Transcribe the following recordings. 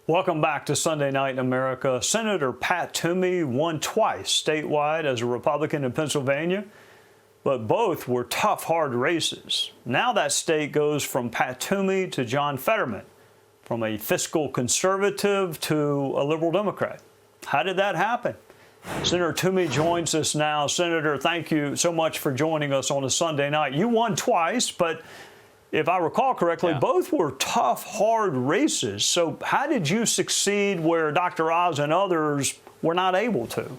Welcome back to Sunday Night in America. Senator Pat Toomey won twice statewide as a Republican in Pennsylvania, but both were tough, hard races. Now that state goes from Pat Toomey to John Fetterman, from a fiscal conservative to a liberal Democrat. How did that happen? Senator Toomey joins us now. Senator, thank you so much for joining us on a Sunday night. You won twice, but if I recall correctly, both were tough, hard races. So how did you succeed where Dr. Oz and others were not able to?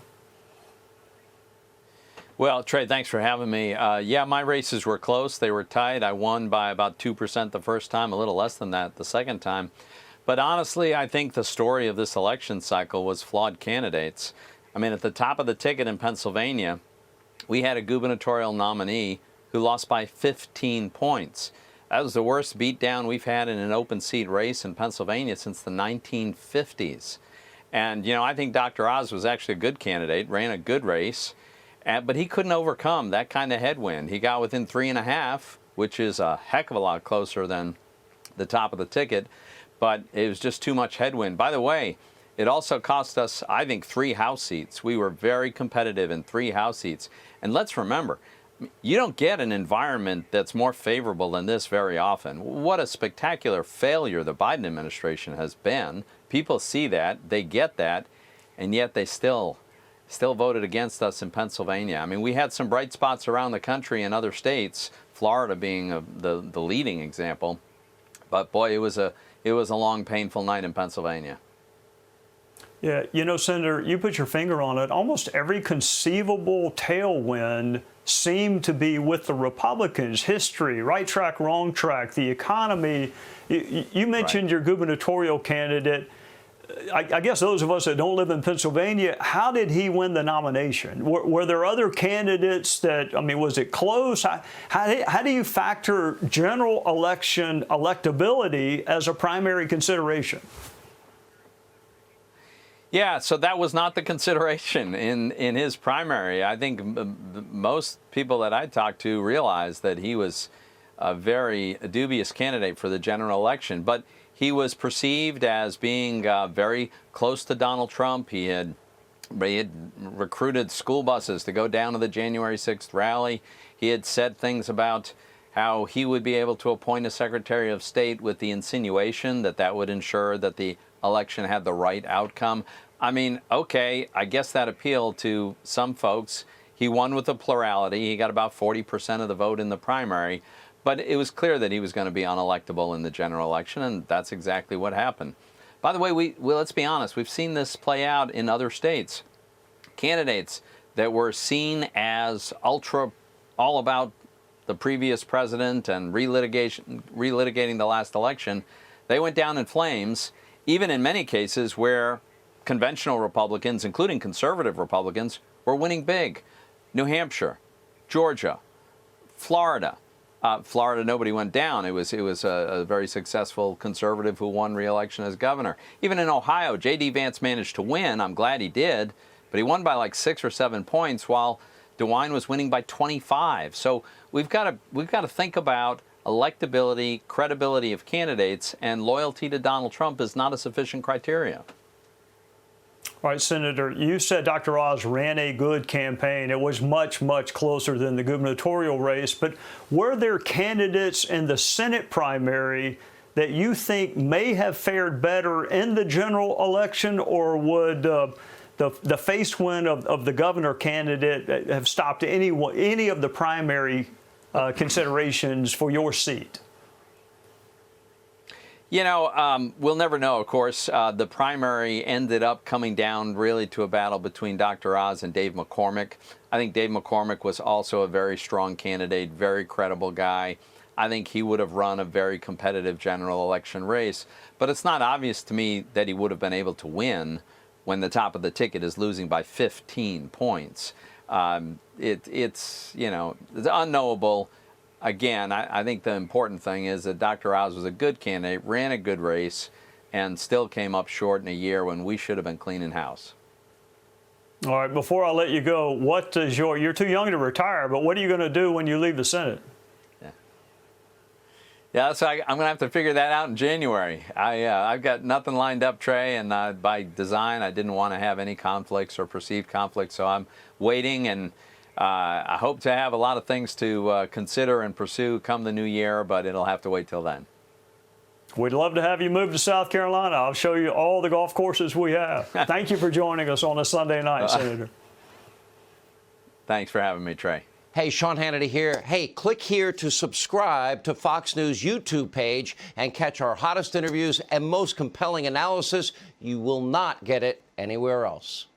Well, Trey, thanks for having me. Yeah, my races were close. They were tight. I won by about 2% the first time, a little less than that the second time. But honestly, I think the story of this election cycle was flawed candidates. I mean, at the top of the ticket in Pennsylvania, we had a gubernatorial nominee who lost by 15 points. That was the worst beatdown we've had in an open seat race in Pennsylvania since the 1950s. And, you know, I think Dr. Oz was actually a good candidate, ran a good race, but he couldn't overcome that kind of headwind. He got within 3.5, which is a heck of a lot closer than the top of the ticket, but it was just too much headwind. By the way, it also cost us, I think, 3 House seats. We were very competitive in 3 House seats. And let's remember, you don't get an environment that's more favorable than this very often. What a spectacular failure the Biden administration has been. People see that, they get that, and yet they still voted against us in Pennsylvania. I mean, we had some bright spots around the country in other states, Florida being the leading example. But boy, it was a long, painful night in Pennsylvania. Yeah, you know, Senator, you put your finger on it. Almost every conceivable tailwind seemed to be with the Republicans. History, right track, wrong track, the economy. You mentioned your gubernatorial candidate. I guess those of us that don't live in Pennsylvania, how did he win the nomination? Were there other candidates that, I mean, was it close? How do you factor general election electability as a primary consideration? Yeah, so that was not the consideration in his primary. I think most people that I talked to realized that he was a very dubious candidate for the general election. But he was perceived as being very close to Donald Trump. He had recruited school buses to go down to the January 6th rally. He had said things about how he would be able to appoint a Secretary of State with the insinuation that that would ensure that the election had the right outcome. I mean, okay, I guess that appealed to some folks. He won with a plurality. He got about 40% of the vote in the primary. But it was clear that he was going to be unelectable in the general election, and that's exactly what happened. By the way, let's be honest, we've seen this play out in other states. Candidates that were seen as ultra all about the previous president and relitigating the last election, they went down in flames, even in many cases where conventional Republicans, including conservative Republicans, were winning big. New Hampshire, Georgia, Florida. Florida, nobody went down. It was a very successful conservative who won re-election as governor. Even in Ohio, J.D. Vance managed to win. I'm glad he did, but he won by like 6 or 7 points while DeWine was winning by 25. So we've got to think about electability, credibility of candidates, and loyalty to Donald Trump is not a sufficient criteria. All right, Senator, you said Dr. Oz ran a good campaign. It was much, much closer than the gubernatorial race. But were there candidates in the Senate primary that you think may have fared better in the general election, or would the face win of the governor candidate have stopped any of the primary considerations for your seat? You know, we'll never know, of course. The primary ended up coming down really to a battle between Dr. Oz and Dave McCormick. I think Dave McCormick was also a very strong candidate, very credible guy. I think he would have run a very competitive general election race. But it's not obvious to me that he would have been able to win when the top of the ticket is losing by 15 points. It's unknowable. Again, I think the important thing is that Dr. Oz was a good candidate, ran a good race, and still came up short in a year when we should have been cleaning house. All right, before I let you go, what is you're too young to retire, but what are you going to do when you leave the Senate? Yeah, so I'm going to have to figure that out in January. I've got nothing lined up, Trey, and by design, I didn't want to have any conflicts or perceived conflicts, so I'm waiting, and I hope to have a lot of things to consider and pursue come the new year, but it'll have to wait till then. We'd love to have you move to South Carolina. I'll show you all the golf courses we have. Thank you for joining us on a Sunday night, Senator. Thanks for having me, Trey. Hey, Sean Hannity here. Hey, click here to subscribe to Fox News YouTube page and catch our hottest interviews and most compelling analysis. You will not get it anywhere else.